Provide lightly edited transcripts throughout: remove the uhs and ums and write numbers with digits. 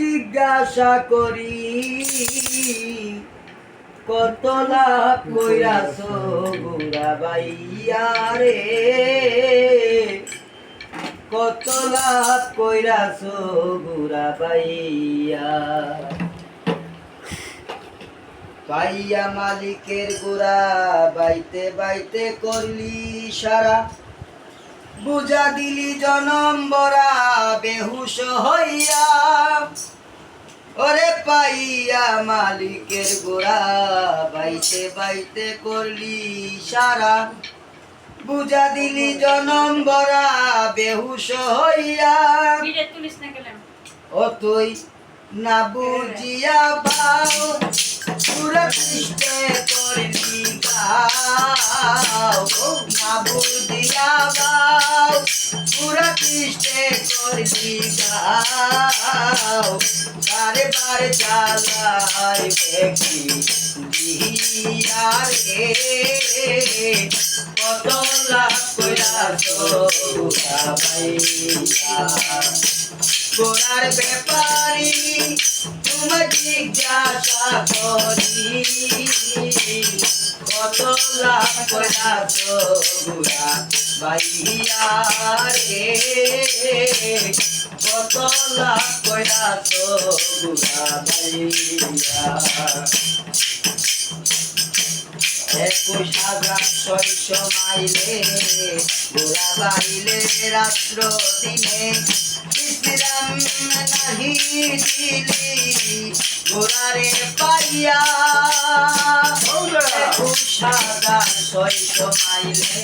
জিজ্ঞাসা করি কত লাভ কইরাছ বুড়া বাইয়া রে, কত লাভ কইরাছ বুড়া বাইয়া। পাইয়া মালিকের গোড়া বাইতে বাইতে করলি সারা, বুঝা দিলি জনম বরা বেহুশ হইয়া। ওরে পাইয়া মালিকের গোড়া বাইতে বাইতে করলি সারা, বুঝা দিলি জনম বরা বেহুশ হইয়া। ও তুই না বুঝিয়া বাও পুরা সৃষ্টে করলি গাও, না বুঝিয়া বাও পুরা সৃষ্টে করলি গাও। বারে বারে চালাই দেখি দিয়া রে, কত লাভ কইরাছ বুড়া বাইয়া। গোড়ার ব্যাপারী তুমি জিজ্ঞাসা করি কত লাভ কইরাছ বুড়া বাইয়া রে, কত লাভ কইরাছ বুড়া বাইয়া। 21,600 মাইলে ঘোরা বাইলে রাত্র দিনে, বিশ্রাম নাহি দিলি ঘোরারে পাইয়া। 21,600 মাইলে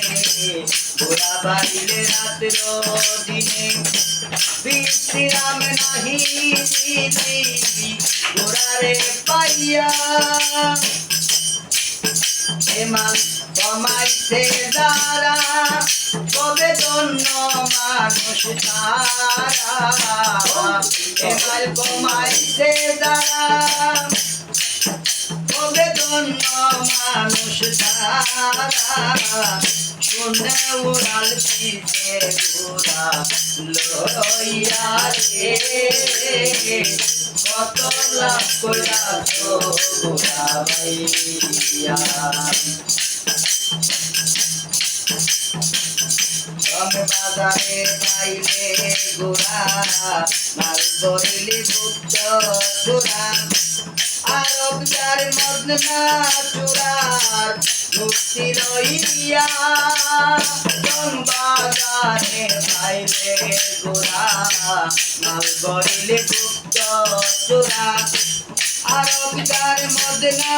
ঘোরা বাইলে রাত্র দিনে, বিশ্রাম নাহি দিলি ঘোরারে পাইয়া। এমাল কমাইছে যারা কবে ধন্য মানুষ তারা, এমাল কমাইছে যারা কবে ধন্য মানুষ তারা। শুনে উড়াল পিছে ঘোরা লইয়া রে, কত লাভ কইরাছ বুড়া বাইয়া। বাজারে পাইলে গোড়া মাল বলিলি গুপ্ত চূড়া, আরব যার মদনা চূড়ার মুক্তি রইয়া। বাজারে পাইলে গোড়া মাল বলিলি গুপ্ত চূড়া, আরব যার মদনা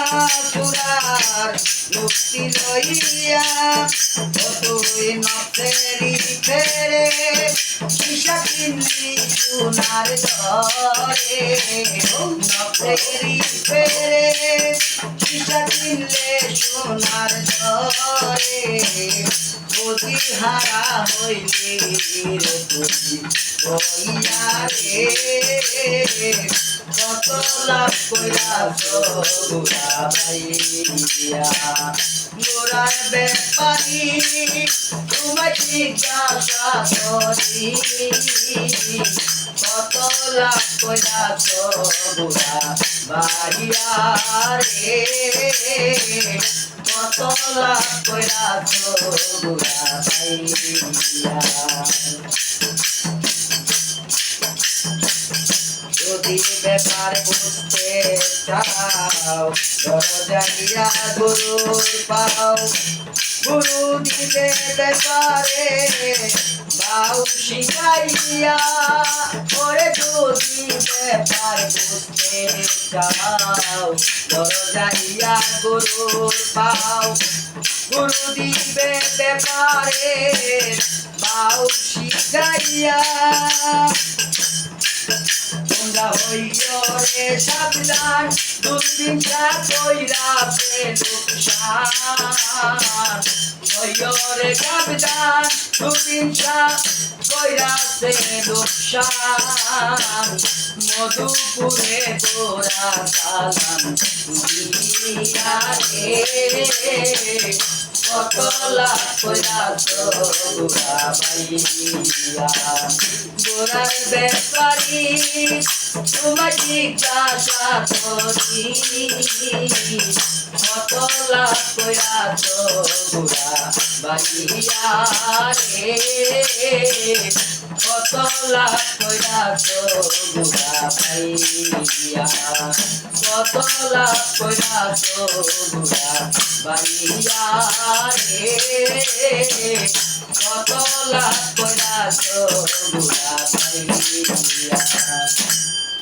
চূড়ার মুক্তি লইয়া। তুই নফেরি ফেরে কিসা কিনলি সোনার ঘরে, নফেরি ফেরে কিসা কিনলে সোনার ঘরে। বুঝি হারা হইলি রে বুঝি হইয়া রে, কত লাভ কইরাছ বুড়া বাইয়া। গোড়ার ব্যাপারী তুমি জিজ্ঞাসা করি কত লাভ কইরাছ বুড়া বাইয়া রে, কত লাভ কইরাছ বুড়া বাইয়া। যদি ব্যাপার বুঝতে চাও দরজাইয়া গুরুর পাও, গুরু দিবে ব্যাপারে বাউ শিখাইয়া। ওরে যদি ব্যাপার বুঝতে চাও দরজাইয়া গুরুর পাও, গুরু দিবে ব্যাপারে বাউ শিখাইয়া। তোমরা হইও রে সাবধান দুর্বিনটা কইরা লোকসান, হইও রে সাবধান দুর্বিনটা কইরা লোকসান। মধুপুরে তোরা চালান দিয়া রে, কত লাভ কইরাছ বুড়া বাইয়া। গোড়ার ব্যাপারী তোমায় জিজ্ঞাসা করি কত লাভ কইরাছ বুড়া বাইয়া রে কত লাভ কইরাছ বুড়া বাইয়া কত লাভ কইরাছ বুড়া বাইয়া রে কত লাভ কইরাছ বুড়া বাইয়া